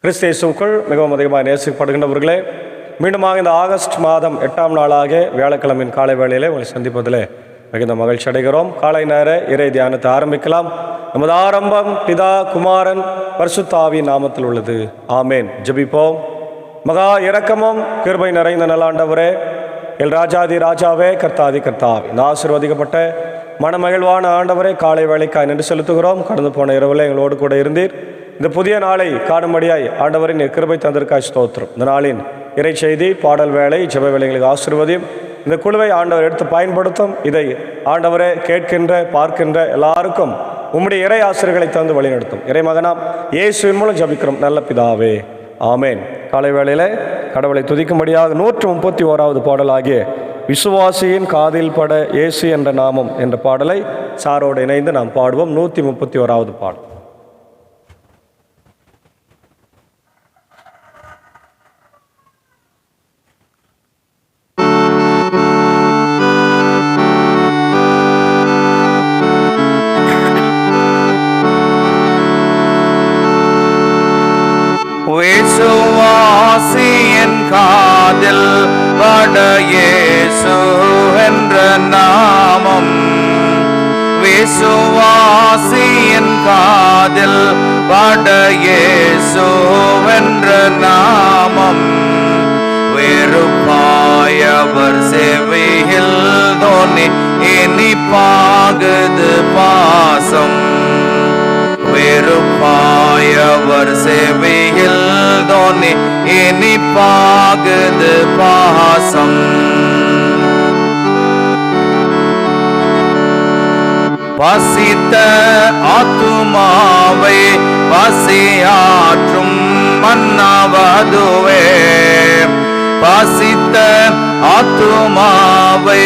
கிறிஸ்து இயேசுவுக்குள் மிகவும் அதிகமாக நேசிக்கப்படுகின்றவர்களே, மீண்டுமாக இந்த ஆகஸ்ட் மாதம் 8ஆம் நாளாக வியாழக்கிழமையின் காலை வேளையிலே உங்களை சந்திப்பதிலே மிகுந்த மகிழ்ச்சி அடைகிறோம். காலை நேர இறை தியானத்தை ஆரம்பிக்கலாம். நமது ஆரம்பம் பிதா, குமாரன், பரிசுத்த ஆவியின் நாமத்தில் உள்ளது. ஆமேன். ஜெபிப்போம். மகா இரக்கமும் கிருபை நிறைந்த நல்லாண்டவரே, எல் ராஜாதி ராஜாவே, கர்த்தாதி கர்த்தாவே, இந்த ஆசீர்வதிக்கப்பட்ட மனமகிழ்வான ஆண்டவரே, காலை வேளைக்காய் நன்றி செலுத்துகிறோம். கடந்து போன இரவில் எங்களோடு கூட இருந்தீர். இந்த புதிய நாளை காணும்படியாய் ஆண்டவரின் கிருபை தந்திருக்காய் ஸ்தோத்திரம். இந்த நாளின் இறை செய்தி, பாடல் வேலை, ஜெப வேலைகளுக்கு ஆசீர்வதியும். இந்த குழுவை ஆண்டவர் எடுத்து பயன்படுத்தும். இதை ஆண்டவரே கேட்கின்ற பார்க்கின்ற எல்லாருக்கும் உம்முடைய இறை ஆசிரியர்களை தந்து வழிநடத்தும். இறை மகனாம் இயேசுவின் மூலம் ஜபிக்கிறோம் நல்ல பிதாவே, ஆமேன். காலை வேளையிலே கடவுளை துதிக்கும்படியாக 131வது பாடலாகிய விசுவாசியின் காதில் பட இயேசு என்ற நாமம் என்ற பாடலை சாரோடு இணைந்து நாம் பாடுவோம். 131வது பாடல். விசுவாசியின் காதில் பட இயேசு என்ற நாமம், விசுவாசியின் காதில் பட இயேசு என்ற நாமம், வெறுப்பாயவர் செவியில் தோனி இனிப்பாகுது பாசம், வெறுப்பாயவர் செவியில் தோனி இனிப்பாகுது பாசம். பசித்த ஆத்துமாவை பசியாற்றும் மன்னவதுவே, பசித்த ஆத்துமாவை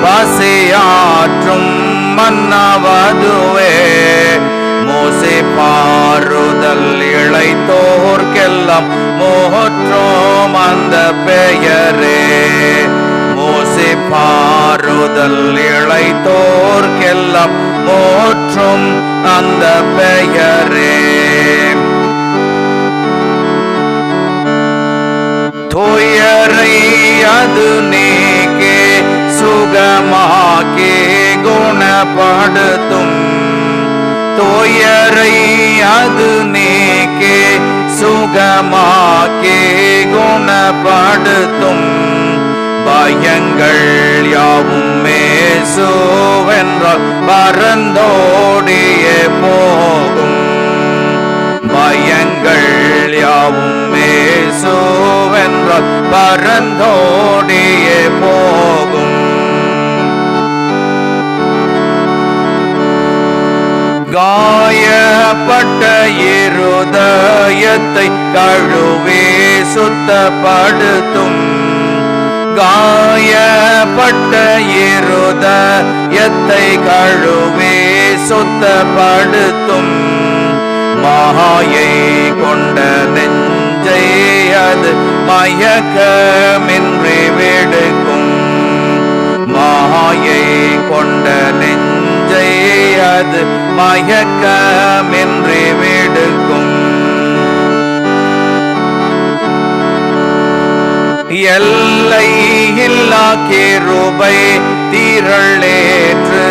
பசியாற்றும் மன்னவதுவே, மோசே பாருதல் இளைத்தோர்க்கெல்லாம் மோற்றோம் அந்த பெயரே, மோசே பாருதல் இளைத்தோர்க்கெல்லாம் மோற்றும் அந்த பெயரே. துயரை அது நீக்கே சுகமாக்கே குணப்படுத்தும், துயரை அது நீக்கே சுகமாக்கே குணப்படுத்தும், பயங்கள் யாவும் மேசுவென்றால் பறந்தோடியே போகும், பயங்கள் யாவும் மேசுவென்றால் பறந்தோடியே போகும். காயப்பட்ட இருதயத்தை கழுவி சுத்தப்படுத்தும், காயப்பட்ட இருதயத்தை கழுவி சுத்தப்படுத்தும், மாயை கொண்ட நெஞ்சை அது மயக்கமின்றி விடுக்கும், மாயை கொண்ட நெஞ்சை அது மயக்கமின்றி விடுக்கும். எல்லை இல்லா கிருபை திரளேற்று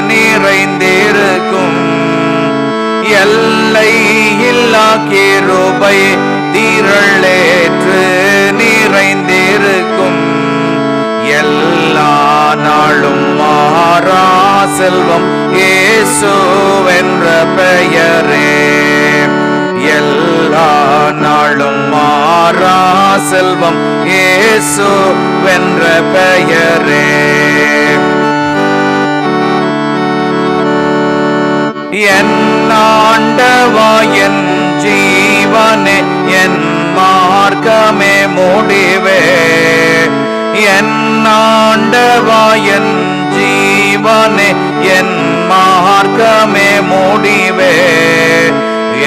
நிறைந்திருக்கும், எல்லை இல்லா கிருபை திரளேற்று நிறைந்திருக்கும், எல்லா நாளும் மாறா செல்வம் இயேசு என்ற பெயரே, எல்லா நாளும் மாறா செல்வம் இயேசு என்ற பெயரே. என் ஆண்டவா என் ஜீவனே, என் மார்க்கமே முடிவே, என் ஆண்டவா என் ஜீவனே, என் மார்க்கமே முடிவே,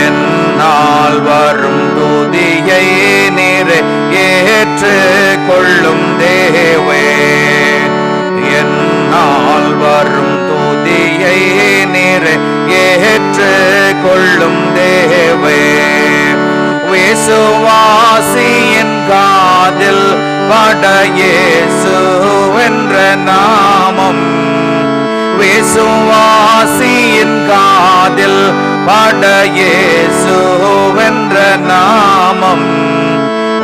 என்னால் வரும் துதியை நீரே ஏற்று கொள்ளும் தேவே, என்னால் வரும் துதியை நீரே ஏற்று கொள்ளும் தேவே. விசுவாசியின் காதில் பட இயேசு என்ற நாமம். விசுவாசியின் காதில் பட இயேசு என்ற நாமம்.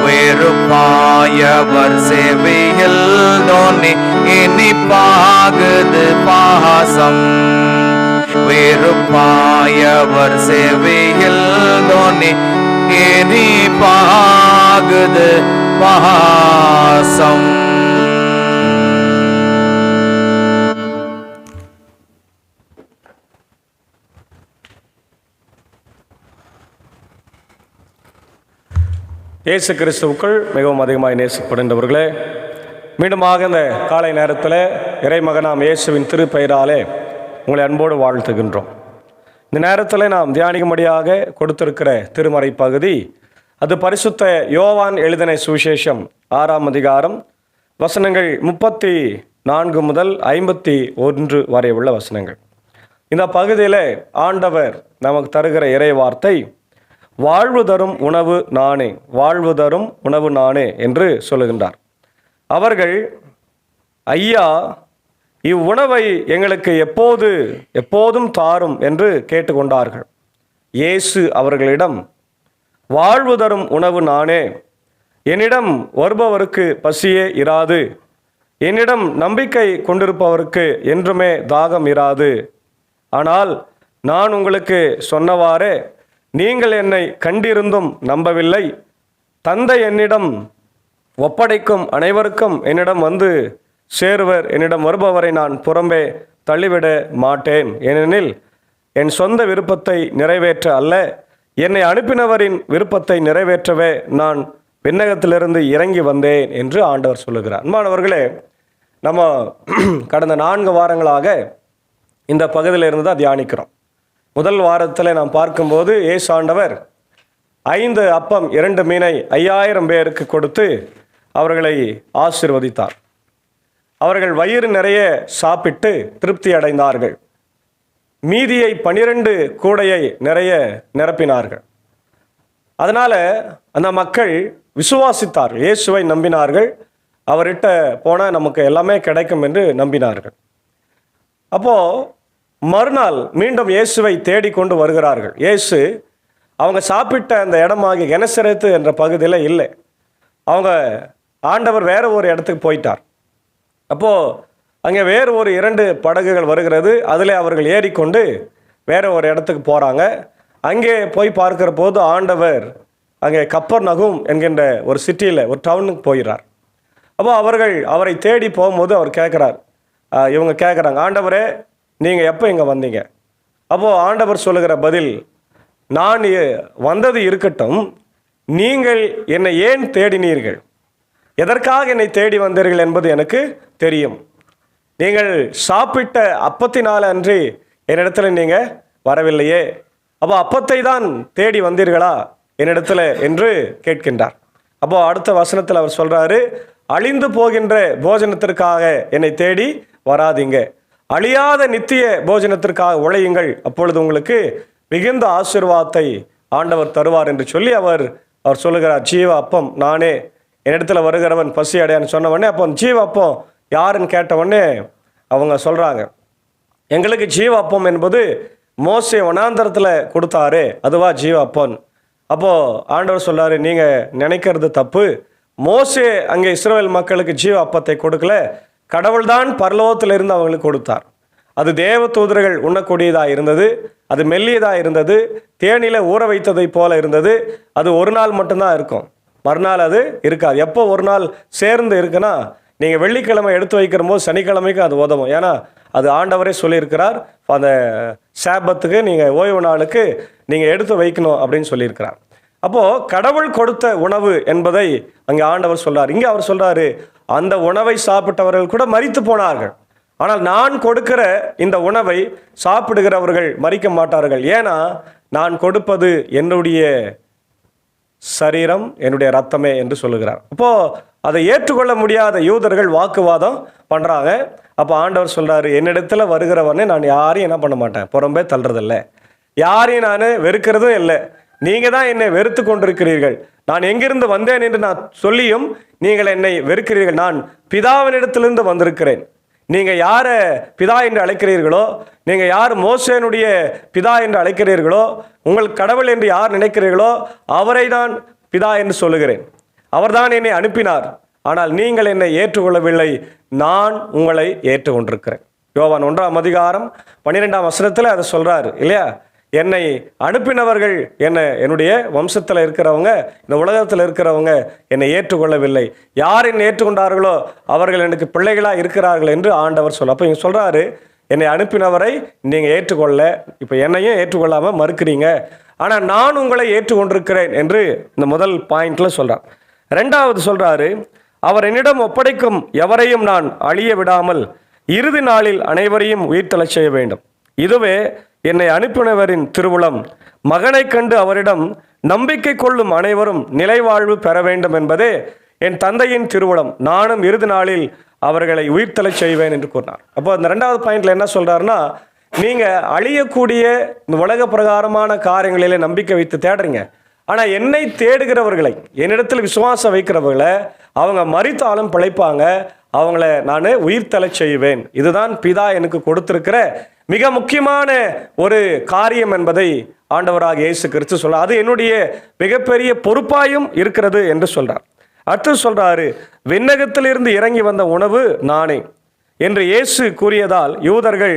வெறுப்பாயவர் செவியில் தோனி இனிப்பாகுது பாசம். வெறுப்பாயவர் செவியில் தோனி இனிப்பாகுது பாசம். இயேசு கிறிஸ்துவுக்குள் மிகவும் அதிகமாக நேசிக்கப்படுகின்றவர்களே, மீண்டுமாக இந்த காலை நேரத்தில் இறைமகனாம் இயேசுவின் திருப்பெயராலே உங்களை அன்போடு வாழ்த்துகின்றோம். இந்த நேரத்தில் நாம் தியானிக்கும்படியாக கொடுத்திருக்கிற திருமறை பகுதி, அது பரிசுத்த யோவான் எழுதின சுவிசேஷம் 6ஆம் அதிகாரம் வசனங்கள் 34 முதல் 51 வரை உள்ள வசனங்கள். இந்த பகுதியில் ஆண்டவர் நமக்கு தருகிற இறை வார்த்தை, வாழ்வு தரும் உணவு நானே, வாழ்வு தரும் உணவு நானே என்று சொல்லுகின்றார். அவர்கள், ஐயா, இவ்வுணவை எங்களுக்கு எப்போதும் தாரும் என்று கேட்டுக்கொண்டார்கள். இயேசு அவர்களிடம், வாழ்வு தரும் உணவு நானே, என்னிடம் வருபவருக்கு பசியே இராது, என்னிடம் நம்பிக்கை கொண்டிருப்பவருக்கு என்றுமே தாகம் இராது. ஆனால் நான் உங்களுக்கு சொன்னவாறே நீங்கள் என்னை கண்டிருந்தும் நம்பவில்லை. தந்தை என்னிடம் ஒப்படைக்கும் அனைவருக்கும் என்னிடம் வந்து சேருவர். என்னிடம் வருபவரை நான் புறம்பே தள்ளிவிட மாட்டேன். ஏனெனில் என் சொந்த விருப்பத்தை நிறைவேற்ற அல்ல, என்னை அனுப்பினவரின் விருப்பத்தை நிறைவேற்றவே நான் விண்ணகத்திலிருந்து இறங்கி வந்தேன் என்று ஆண்டவர் சொல்லுகிறார். அன்பானவர்களே, நம்ம கடந்த 4 வாரங்களாக இந்த பகுதியிலிருந்து தான் தியானிக்கிறோம். முதல் வாரத்தில் நாம் பார்க்கும்போது இயேசு ஆண்டவர் 5 அப்பம் 2 மீனை 5000 பேருக்கு கொடுத்து அவர்களை ஆசீர்வதித்தார். அவர்கள் வயிறு நிறைய சாப்பிட்டு திருப்தி அடைந்தார்கள். மீதியை 12 கூடையை நிறைய நிரப்பினார்கள். அதனால் அந்த மக்கள் விசுவாசித்தார்கள், இயேசுவை நம்பினார்கள். அவர்கிட்ட போனால் நமக்கு எல்லாமே கிடைக்கும் என்று நம்பினார்கள். அப்போது மறுநாள் மீண்டும் இயேசுவை தேடிக்கொண்டு வருகிறார்கள். இயேசு அவங்க சாப்பிட்ட அந்த இடமாகிய கெனசரேத்து என்ற பகுதியில் இல்லை. அவங்க ஆண்டவர் வேறு ஒரு இடத்துக்கு போயிட்டார். அப்போது அங்கே வேறு ஒரு 2 படகுகள் வருகிறது. அதில் அவர்கள் ஏறிக்கொண்டு வேறு ஒரு இடத்துக்கு போகிறாங்க. அங்கே போய் பார்க்கிற போது ஆண்டவர் அங்கே கப்பர்நகும் என்கின்ற ஒரு சிட்டியில் ஒரு டவுனுக்கு போயிடுறார். அப்போது அவரை தேடி போகும்போது அவர் கேட்குறார், இவங்க கேட்குறாங்க, ஆண்டவரே நீங்கள் எப்போ இங்கே வந்தீங்க? அப்போது ஆண்டவர் சொல்லுகிற பதில், நான் வந்தது இருக்கட்டும், நீங்கள் என்னை ஏன் தேடினீர்கள்? எதற்காக என்னை தேடி வந்தீர்கள் என்பது எனக்கு தெரியும். நீங்கள் சாப்பிட்ட அப்பத்தினால் அன்றி என்னிடத்தில் நீங்கள் வரவில்லையே. அப்போ அப்பத்தை தான் தேடி வந்தீர்களா என்னிடத்தில் என்று கேட்கின்றார். அப்போது அடுத்த வசனத்தில் அவர் சொல்கிறாரு, அழிந்து போகின்ற போஜனத்திற்காக என்னை தேடி வராதீங்க, அழியாத நித்திய போஜனத்திற்காக உழையுங்கள், அப்பொழுது உங்களுக்கு மிகுந்த ஆசீர்வாதத்தை ஆண்டவர் தருவார் என்று சொல்லி அவர் சொல்லுகிறார், ஜீவ அப்பம் நானே, என்னிடத்தில் வருகிறவன் பசி அடையான்னு சொன்னவொடனே, அப்போ ஜீவ அப்பம் யாருன்னு கேட்டவொடனே அவங்க சொல்கிறாங்க, எங்களுக்கு ஜீவ அப்பம் என்பது மோசே வனாந்தரத்தில் கொடுத்தாரு, அதுவா ஜீவ அப்பம். அப்போது ஆண்டவர் சொல்கிறாரு, நீங்கள் நினைக்கிறது தப்பு. மோசே அங்கே இஸ்ரவேல் மக்களுக்கு ஜீவ அப்பத்தை கொடுக்கல, கடவுள்தான் பரலோகத்திலிருந்து அவங்களுக்கு கொடுத்தார். அது தேவ தூதர்கள் உண்ணக்கூடியதாக இருந்தது, அது மெல்லியதாக இருந்தது, தேனில ஊற வைத்ததை போல இருந்தது. அது ஒரு நாள் மட்டும்தான் இருக்கும், மறுநாள் அது இருக்காது. எப்போ ஒரு நாள் சேர்ந்து இருக்குன்னா, நீங்கள் வெள்ளிக்கிழமை எடுத்து வைக்கிற போது சனிக்கிழமைக்கு அது உதவும். ஏன்னா அது ஆண்டவரே சொல்லியிருக்கிறார், அந்த சாபத்துக்கு நீங்கள் ஓய்வு நாளுக்கு நீங்கள் எடுத்து வைக்கணும் அப்படின்னு சொல்லியிருக்கிறார். அப்போது கடவுள் கொடுத்த உணவு என்பதை அங்கே ஆண்டவர் சொல்கிறார். இங்கே அவர் சொல்கிறாரு, அந்த உணவை சாப்பிட்டவர்கள் கூட மரித்து போனார்கள், ஆனால் நான் கொடுக்கிற இந்த உணவை சாப்பிடுகிறவர்கள் மரிக்க மாட்டார்கள். ஏன்னா நான் கொடுப்பது என்னுடைய சரீரம், என்னுடைய ரத்தமே என்று சொல்லுகிறார். அப்போது அதை ஏற்றுக்கொள்ள முடியாத யூதர்கள் வாக்குவாதம் பண்ணுறாங்க. அப்போ ஆண்டவர் சொல்கிறாரு, என்னிடத்தில் வருகிறவனே நான் யாரையும் என்ன பண்ண மாட்டேன், புறம்பே தள்ளுறதில்லை, யாரையும் நான் வெறுக்கிறதும் இல்லை, நீங்கள் தான் என்னை வெறுத்து கொண்டிருக்கிறீர்கள். நான் எங்கிருந்து வந்தேன் என்று நான் சொல்லியும் நீங்கள் என்னை வெறுக்கிறீர்கள். நான் பிதாவினிடத்திலிருந்து வந்திருக்கிறேன். நீங்கள் யாரை பிதா என்று அழைக்கிறீர்களோ, நீங்கள் யார் மோசேனுடைய பிதா என்று அழைக்கிறீர்களோ, உங்கள் கடவுள் என்று யார் நினைக்கிறீர்களோ அவரை நான் பிதா என்று சொல்லுகிறேன். அவர்தான் என்னை அனுப்பினார். ஆனால் நீங்கள் என்னை ஏற்றுக்கொள்ளவில்லை. நான் உங்களை ஏற்றுக்கொண்டிருக்கிறேன். யோவான் 1ஆம் அதிகாரம் 12ஆம் வசனத்தில் அதை சொல்றாரு இல்லையா? என்னை அனுப்பினவர்கள் என்னுடைய வம்சத்தில் இருக்கிறவங்க, இந்த உலகத்தில் இருக்கிறவங்க என்னை ஏற்றுக்கொள்ளவில்லை. யார் என்னை ஏற்றுக்கொண்டார்களோ அவர்கள் எனக்கு பிள்ளைகளாக இருக்கிறார்கள் என்று ஆண்டவர் சொல்ல. அப்போ இங்கே சொல்றாரு, என்னை அனுப்பினவரை நீங்கள் ஏற்றுக்கொள்ள, இப்போ என்னையும் ஏற்றுக்கொள்ளாமல் மறுக்கிறீங்க, ஆனால் நான் உங்களை ஏற்றுக்கொண்டிருக்கிறேன் என்று இந்த முதல் பாயிண்ட்ல சொல்றார். ரெண்டாவது சொல்றாரு, அவர் என்னிடம் ஒப்படைக்கும் எவரையும் நான் அழிய விடாமல் இறுதி நாளில் அனைவரையும் உயிர்த்தெழச் செய்ய வேண்டும். இதுவே என்னை அனுப்பினவரின் திருவுளம். மகனை கண்டு அவரிடம் நம்பிக்கை கொள்ளும் அனைவரும் நிலைவாழ்வு பெற வேண்டும் என்பதே என் தந்தையின் திருவுளம். நானும் இறுதி நாளில் அவர்களை உயிர்த்தெழச் செய்வேன் என்று கூறினார். அப்போ அந்த ரெண்டாவது பாயிண்ட்ல என்ன சொல்றாருன்னா, நீங்க அழியக்கூடிய இந்த உலக பிரகாரமான காரியங்களிலே நம்பிக்கை வைத்து தேடுறீங்க. ஆனால் என்னை தேடுகிறவர்களை, என்னிடத்தில் விசுவாசம் வைக்கிறவர்களை, அவங்க மரித்தாலும் பிழைப்பாங்க, அவங்கள நான் உயிர்த்தெழச் செய்வேன். இதுதான் பிதா எனக்கு கொடுத்திருக்கிற மிக முக்கியமான ஒரு காரியம் என்பதை ஆண்டவராக இயேசு கிறிஸ்து சொல்றார். அது என்னுடைய மிகப்பெரிய பொறுப்பாயும் இருக்கிறது என்று சொல்றார். அடுத்து சொல்றாரு, விண்ணகத்திலிருந்து இறங்கி வந்த உணவு நானே என்று இயேசு கூறியதால் யூதர்கள்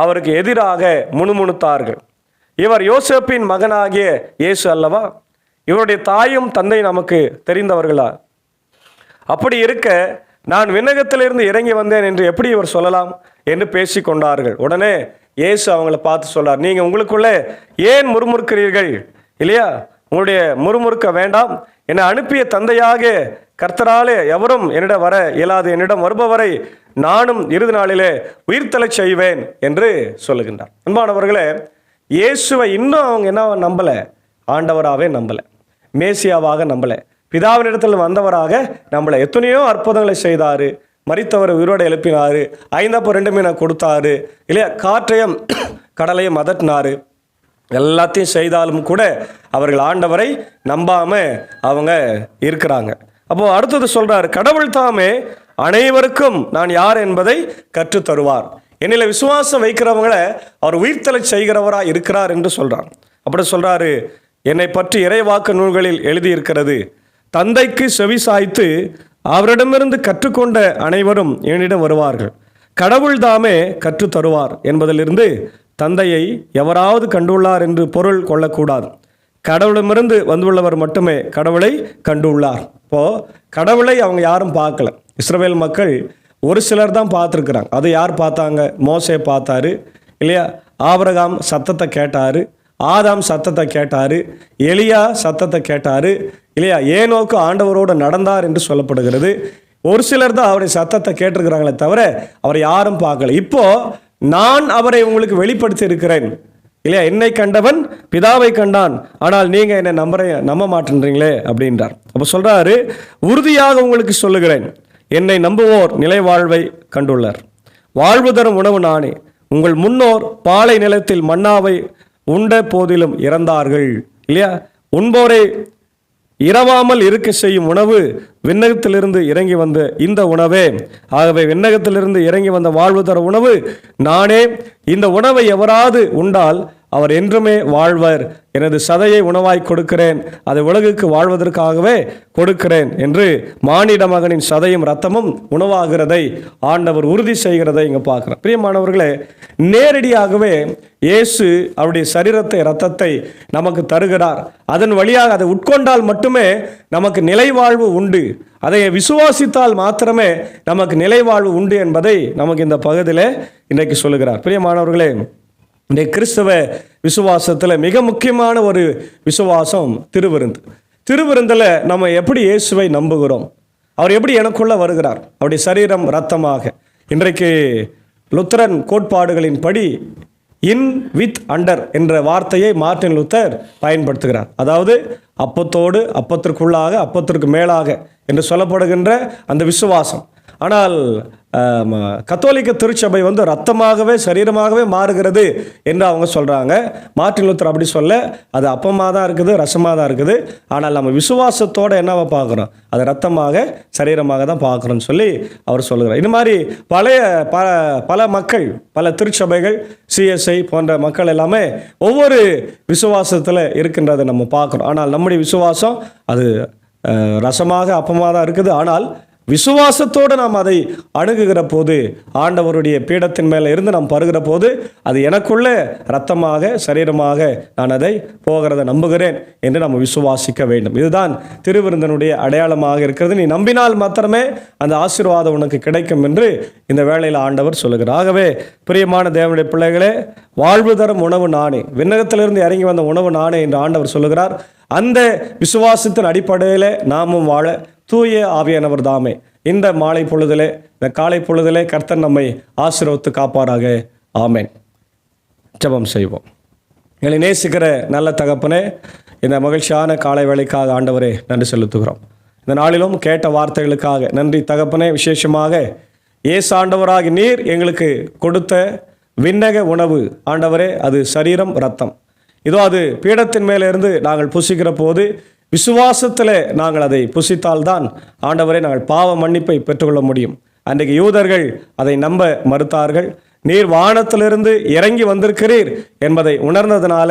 அவருக்கு எதிராக முணுமுணுத்தார்கள். இவர் யோசேப்பின் மகனாகிய இயேசு அல்லவா? இவருடைய தாயும் தந்தை நமக்கு தெரிந்தவர்களா? அப்படி இருக்க நான் விண்ணகத்திலிருந்து இறங்கி வந்தேன் என்று எப்படி இவர் சொல்லலாம் என்று பேசி கொண்டார்கள். உடனே இயேசு அவங்கள பார்த்து சொல்றார், நீங்கள் உங்களுக்குள்ளே ஏன் முறுமுறுக்கிறீர்கள் இல்லையா? உங்களுடைய முறுமுறுக்க வேண்டாம். என்னை அனுப்பிய தந்தையாக கர்த்தராலே எவரும் என்னிடம் வர இயலாது. என்னிடம் வருபவரை நானும் இறுதி நாளிலே உயிர்த்தெழச் செய்வேன் என்று சொல்லுகின்றார். அன்பானவர்களே, இயேசுவை இன்னும் அவங்க என்ன நம்பலை? ஆண்டவராகவே நம்பலை, மேசியாவாக நம்பலை, பிதாவினிடத்தில் வந்தவராக நம்மளை. எத்தனையோ அற்புதங்களை செய்தார். மரித்தவரை உயிரோடு எழுப்பினார். 5 அப்பம் 2 மீனை கொடுத்தாரு இல்லையா? காற்றையும் கடலையும் அதட்டினார். எல்லாத்தையும் செய்தாலும் கூட அவர்கள் ஆண்டவரை நம்பாம அவங்க இருக்கிறாங்க. அப்போ அடுத்தது சொல்றாரு, கடவுள் தாமே அனைவருக்கும் நான் யார் என்பதை கற்றுத் தருவார். என்னில் விசுவாசம் வைக்கிறவங்களை அவர் உயிர்த்தெழச் செய்கிறவராக இருக்கிறார் என்று சொல்றார். அப்படி சொல்றாரு, என்னை பற்றி இறைவாக்கு நூல்களில் எழுதியிருக்கிறது, தந்தைக்கு செவி சாய்த்து அவரிடமிருந்து கற்றுக்கொண்ட அனைவரும் என்னிடம் வருவார்கள். கடவுள் தாமே கற்றுத் தருவார் என்பதிலிருந்து தந்தையை எவராவது கண்டுள்ளார் என்று பொருள் கொள்ளக்கூடாது. கடவுளிடமிருந்து வந்துள்ளவர் மட்டுமே கடவுளை கண்டுள்ளார். இப்போது கடவுளை அவங்க யாரும் பார்க்கல. இஸ்ரவேல் மக்கள் ஒரு சிலர் தான் பார்த்துருக்குறாங்க. அது யார் பார்த்தாங்க? மோசே பார்த்தாரு இல்லையா? ஆபிரகாம் சத்தத்தை கேட்டார், ஆதாம் சத்தத்தை கேட்டார், எலியா சத்தத்தை கேட்டார் இல்லையா? ஏனோக்கு ஆண்டவரோடு நடந்தார் என்று சொல்லப்படுகிறது. ஒரு சிலர் தான் அவருடைய சத்தத்தை கேட்டிருக்கிறாங்களே தவிர அவர் யாரும் பார்க்கல. இப்போ நான் அவரை உங்களுக்கு வெளிப்படுத்தி இருக்கிறேன் இல்லையா? என்னை கண்டவன் பிதாவை கண்டான், ஆனால் நீங்கள் என்னை நம்ப மாட்டேன்றீங்களே அப்படின்றார். அப்போ சொல்றாரு, உறுதியாக உங்களுக்கு சொல்லுகிறேன், என்னை நம்புவோர் நிலை வாழ்வை கண்டுள்ளார். வாழ்வு தரும் உணவு நானே. உங்கள் முன்னோர் பாலை நிலத்தில் மன்னாவை உண்ட போதிலும் இறந்தார்கள் இல்லையா? உண்போரை இரவாமல் இருக்க செய்யும் உணவு விண்ணகத்திலிருந்து இறங்கி வந்த இந்த உணவே. ஆகவே விண்ணகத்திலிருந்து இறங்கி வந்த வாழ்வு தர உணவு நானே. இந்த உணவை எவராது உண்டால் அவர் என்றுமே வாழ்வர். எனது சதையை உணவாய் கொடுக்கிறேன், அதை உலகுக்கு வாழ்வதற்காகவே கொடுக்கிறேன் என்று மானிட மகனின் சதையும் இரத்தமும் உணவாகிறதை ஆண்டவர் உறுதி செய்கிறதை இங்கே பார்க்குறோம். பிரியமானவர்களே, நேரடியாகவே இயேசு அவருடைய சரீரத்தை இரத்தத்தை நமக்கு தருகிறார். அதன் வழியாக அதை உட்கொண்டால் மட்டுமே நமக்கு நிலைவாழ்வு உண்டு. அதை விசுவாசித்தால் மாத்திரமே நமக்கு நிலைவாழ்வு உண்டு என்பதை நமக்கு இந்த பகுதியில் இன்றைக்கு சொல்லுகிறார். பிரியமானவர்களே, இந்த கிறிஸ்தவ விசுவாசத்தில் மிக முக்கியமான ஒரு விசுவாசம் திருவிருந்து. திருவிருந்தில் நம்ம எப்படி இயேசுவை நம்புகிறோம்? அவர் எப்படி எனக்குள்ள வருகிறார்? அவருடைய சரீரம் இரத்தமாக. இன்றைக்கு லுத்தரன் கோட்பாடுகளின் படி இன் வித் அண்டர் என்ற வார்த்தையை மார்ட்டின் லூத்தர் பயன்படுத்துகிறார். அதாவது அப்பத்தோடு அப்பத்திற்குள்ளாக அப்பத்திற்கு மேலாக என்று சொல்லப்படுகின்ற அந்த விசுவாசம். ஆனால் கத்தோலிக்க திருச்சபை வந்து ரத்தமாகவே சரீரமாகவே மாறுகிறது என்று அவங்க சொல்கிறாங்க. மார்ட்டின் லூத்தர் அப்படி சொல்ல, அது அப்பமாக தான் இருக்குது, ரசமாக தான் இருக்குது. ஆனால் நம்ம விசுவாசத்தோடு என்னவா பார்க்குறோம், அது ரத்தமாக சரீரமாக தான் பார்க்குறோன்னு சொல்லி அவர் சொல்லுகிறார். இந்த மாதிரி பல மக்கள், பல திருச்சபைகள், சிஎஸ்ஐ போன்ற மக்கள் எல்லாமே ஒவ்வொரு விசுவாசத்தில் இருக்கின்றதை நம்ம பார்க்குறோம். ஆனால் நம்முடைய விசுவாசம் அது ரசமாக அப்பமாக தான் இருக்குது. ஆனால் விசுவாசத்தோடு நாம் அதை அணுகுகிற போது, ஆண்டவருடைய பீடத்தின் மேலே இருந்து நாம் பருகிற போது, அது எனக்குள்ளே இரத்தமாக சரீரமாக நான் அதை போகிறத நம்புகிறேன் என்று நாம் விசுவாசிக்க வேண்டும். இதுதான் திருவிருந்தனுடைய அடையாளமாக இருக்கிறது. நீ நம்பினால் மாத்திரமே அந்த ஆசீர்வாதம் உனக்கு கிடைக்கும் என்று இந்த வேளையில் ஆண்டவர் சொல்லுகிறார். ஆகவே பிரியமான தேவனுடைய பிள்ளைகளே, வாழ்வு தரும் உணவு நானே, விண்ணகத்திலிருந்து இறங்கி வந்த உணவு நானே என்று ஆண்டவர் சொல்லுகிறார். அந்த விசுவாசத்தின் அடிப்படையில் நாமும் வாழ தூய ஆவியானவர் தாமே இந்த மாலை பொழுதிலே, இந்த காலை பொழுதிலே கர்த்தர் நம்மை ஆசீர்வதித்து காப்பாராக. ஆமென். ஜெபம் செய்வோம். எங்களை நேசிக்கிற நல்ல தகப்பனே, இந்த மகிழ்ச்சியான காலை வேளைக்காக ஆண்டவரே நன்றி செலுத்துகிறோம். இந்த நாளிலும் கேட்ட வார்த்தைகளுக்காக நன்றி தகப்பனே. விசேஷமாக இயேசு ஆண்டவராகி நீர் எங்களுக்கு கொடுத்த விண்ணக உணவு ஆண்டவரே, அது சரீரம் இரத்தம். இதோ அது பீடத்தின் மேலே இருந்து நாங்கள் புசிக்கிற போது விசுவாசத்தில் நாங்கள் அதை புசித்தால்தான் ஆண்டவரை நாங்கள் பாவ மன்னிப்பை பெற்றுக்கொள்ள முடியும். அன்றைக்கு யூதர்கள் அதை நம்ப மறுத்தார்கள். நீர் வானத்திலிருந்து இறங்கி வந்திருக்கிறீர் என்பதை உணர்ந்ததுனால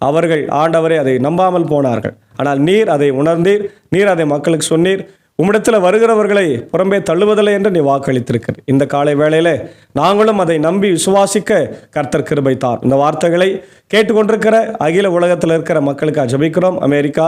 அவர்கள் ஆண்டவரை அதை நம்பாமல் போனார்கள். ஆனால் நீர் அதை உணர்ந்தீர், நீர் அதை மக்களுக்கு சொன்னீர். உம்மிடத்தில் வருகிறவர்களை புறம்பே தள்ளுவதில்லை என்று நீ வாக்களித்திருக்கிறீர். இந்த காலை வேளையிலே நாங்களும் அதை நம்பி விசுவாசிக்க கர்த்தர் கிருபை தார். இந்த வார்த்தைகளை கேட்டுக்கொண்டிருக்கிற அகில உலகத்தில் இருக்கிற மக்களுக்காக ஜெபிக்கிறோம். America,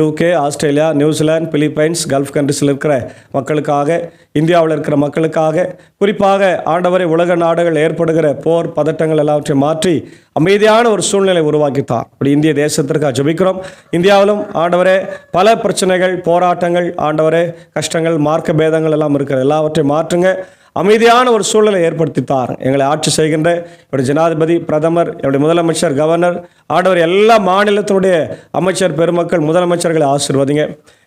UK, Australia, New Zealand, Philippines, Gulf கண்ட்ரிஸில் இருக்கிற மக்களுக்காக, இந்தியாவில் இருக்கிற மக்களுக்காக, குறிப்பாக ஆண்டவரை உலக நாடுகள் ஏற்படுகிற போர் பதட்டங்கள் எல்லாவற்றையும் மாற்றி அமைதியான ஒரு சூழ்நிலை உருவாக்கித்தார். அப்படி இந்திய தேசத்திற்காக ஜெபிக்கிறோம். இந்தியாவிலும் ஆண்டவரே பல பிரச்சனைகள், போராட்டங்கள், ஆண்டவரே கஷ்டங்கள், மார்க்க பேதங்கள் எல்லாம் இருக்கிற எல்லாவற்றையும் மாற்றுங்க. அமைதியான ஒரு சூழலை ஏற்படுத்தித்தார். எங்களை ஆட்சி செய்கின்ற என்னுடைய ஜனாதிபதி, பிரதமர், என்னுடைய முதலமைச்சர், கவர்னர், ஆண்டவர் எல்லா மாநிலத்தினுடைய அமைச்சர் பெருமக்கள், முதலமைச்சர்களை ஆசீர்வதிங்க.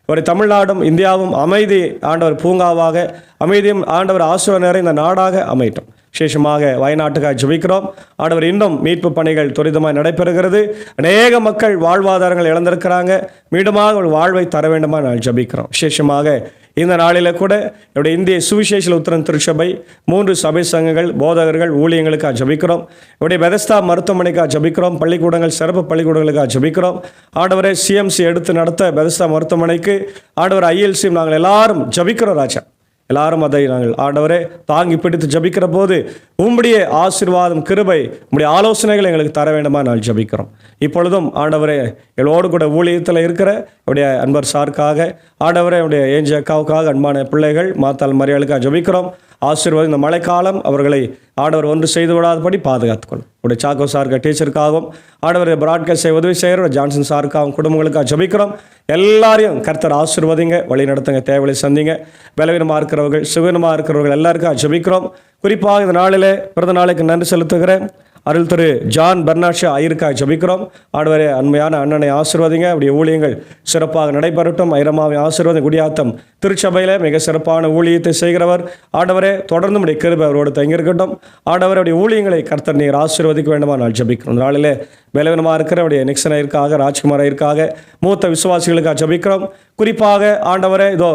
ஒரு தமிழ்நாடும் இந்தியாவும் அமைதி ஆண்டவர் பூங்காவாக, அமைதியும் ஆண்டவர் ஆசீர்வாதம் நிறைந்த நாடாக அமையட்டும். விசேஷமாக வயநாட்டுக்காக ஜெபிக்கிறோம். ஆண்டவர் இன்னும் மீட்பு பணிகள் துரிதமாக நடைபெறுகிறது. அநேக மக்கள் வாழ்வாதாரங்கள் இழந்திருக்கிறாங்க. மீண்டுமாக ஒரு வாழ்வை தர வேண்டுமா நான் ஜெபிக்கிறோம். விசேஷமாக இந்த நாளில் கூட என்னுடைய இந்திய சுவிசேஷ உத்தரன் திருச்சபை 3 சபை சங்கங்கள், போதகர்கள், ஊழியங்களுக்காக ஜெபிக்கிறோம். என்னுடைய பெதஸ்தா மருத்துவமனைக்காக ஜெபிக்கிறோம். பள்ளிக்கூடங்கள், சிறப்பு பள்ளிக்கூடங்களுக்காக ஜெபிக்கிறோம். ஆண்டவரை CMC எடுத்து நடத்த பெதஸ்தா மருத்துவமனைக்கு ஆண்டவர் ILC நாங்கள் எல்லாரும் ஜெபிக்கிறோம். ராஜா எல்லாரும் அதை நாங்கள் ஆண்டவரே தாங்கி பிடித்து ஜபிக்கிற போது உம்முடைய ஆசீர்வாதம், கிருபை, உம்முடைய ஆலோசனைகள் எங்களுக்கு தர வேண்டுமா நாங்கள் ஜபிக்கிறோம். இப்பொழுதும் ஆண்டவரே எங்களோடு கூட ஊழியத்தில் இருக்கிற என்னுடைய அன்பர் சாருக்காக, ஆண்டவரே என்னுடைய ஏஞ்சி அக்காவுக்காக, அன்பான பிள்ளைகள், மாத்தாள் மரியாளுக்காக ஜபிக்கிறோம். ஆசீர்வாதம். இந்த மழைக்காலம் அவர்களை ஆண்டவர் ஒன்று செய்து விடாதபடி பாதுகாத்துக்கொள்ளும். உடைய சாக்கோ சாருக்கு டீச்சருக்காகவும், ஆண்டவர் பிராட்காஸ்டை உதவி செய்கிற ஜான்சன் சாருக்காகவும் குடும்பங்களுக்காக ஜபிக்கிறோம். எல்லாரையும் கர்த்தர் ஆசீர்வதிங்க, வழி நடத்துங்க, தேவையை சந்திங்க. பலவீனமாக இருக்கிறவர்கள், சுகவீனமாக இருக்கிறவர்கள் எல்லாருக்கும் ஜபிக்கிறோம். குறிப்பாக இந்த நாளிலே பிறந்த நாளைக்கு நன்றி செலுத்துகிறேன். அருள் திரு ஜான் பெர்னாஷா ஐயருக்காக ஜபிக்கிறோம். ஆண்டவரே அண்மையான அண்ணனை ஆசீர்வதிங்க. அவருடைய ஊழியங்கள் சிறப்பாக நடைபெறட்டும். ஐரமாவை ஆசீர்வாதம். குடியாத்தம் திருச்சபையில் மிக சிறப்பான ஊழியத்தை செய்கிறவர். ஆண்டவரே தொடர்ந்து உடைய கிருபை அவரோடு தங்கியிருக்கட்டும். ஆண்டவருடைய ஊழியங்களை கர்த்தர் நீர் ஆசீர்வதிக்க வேண்டுமா நான் ஜபிக்கிறோம். இந்த நாளிலே பலவீனமாக இருக்கிற அவருடைய நிக்சன் ஐயருக்காக, ராஜ்குமார் ஐயருக்காக, மூத்த விசுவாசிகளுக்காக ஜபிக்கிறோம். குறிப்பாக ஆண்டவரே இதோ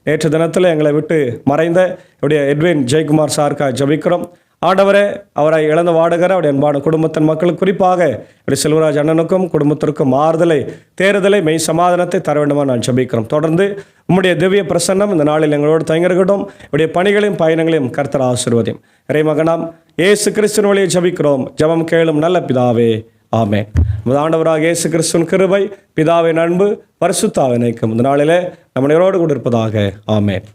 நேற்று தினத்தில் எங்களை விட்டு மறைந்த என்னுடைய எட்வின் ஜெயக்குமார் சாருக்காக ஜபிக்கிறோம். ஆண்டவரே அவரை இழந்த வாடுகிற அவருடைய அன்பான குடும்பத்தின் மக்களுக்கு, குறிப்பாக என்னுடைய செல்வராஜ் அண்ணனுக்கும் குடும்பத்திற்கும் ஆறுதலை, தேறுதலை, மெய் சமாதானத்தை தர வேண்டுமா நான் ஜபிக்கிறோம். தொடர்ந்து உம்முடைய திவ்ய பிரசன்னம் இந்த நாளில் எங்களோடு தங்கியிருக்கட்டும். உடைய பணிகளையும் பயணங்களையும் கர்த்தர் ஆசீர்வதியும். இறைமகனாம் இயேசு கிறிஸ்துவின் வழியை ஜபிக்கிறோம். ஜெபம் கேளும் நல்ல பிதாவே, ஆமென். நமது ஆண்டவராக இயேசு கிறிஸ்துவின் கிருபை, பிதாவின் அன்பு, பரிசுத்த ஆவியின் ஐக்கியம் இந்த நாளிலே நம்ம நேரோடு கூட இருப்பதாக. ஆமென்.